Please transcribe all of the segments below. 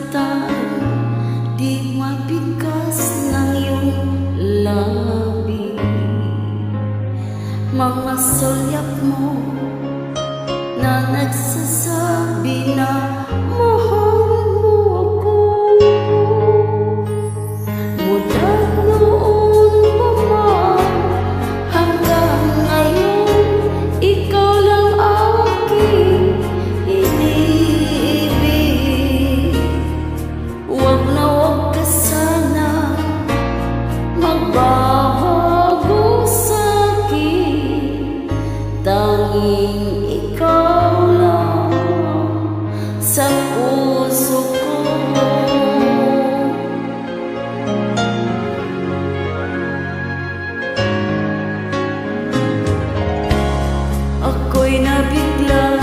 tayo, di mabigkas ng iyong labi. Mga sulyap mo na nagsasabi na mahal mo ako. Mula noon pa man hanggang ngayon, ikaw lang aking iniibig. Huwag na huwag ka sana magbabago sa'kin. Tanging ikaw lang sa puso ko. Ako'y nabigla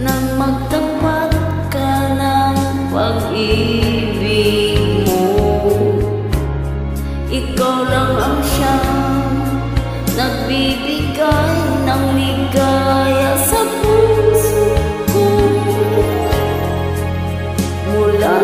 nang magtapat ka ng pag-ibig mo. Ikaw lang ang siyang nagbibigay ng ligaya sa puso ko. Mula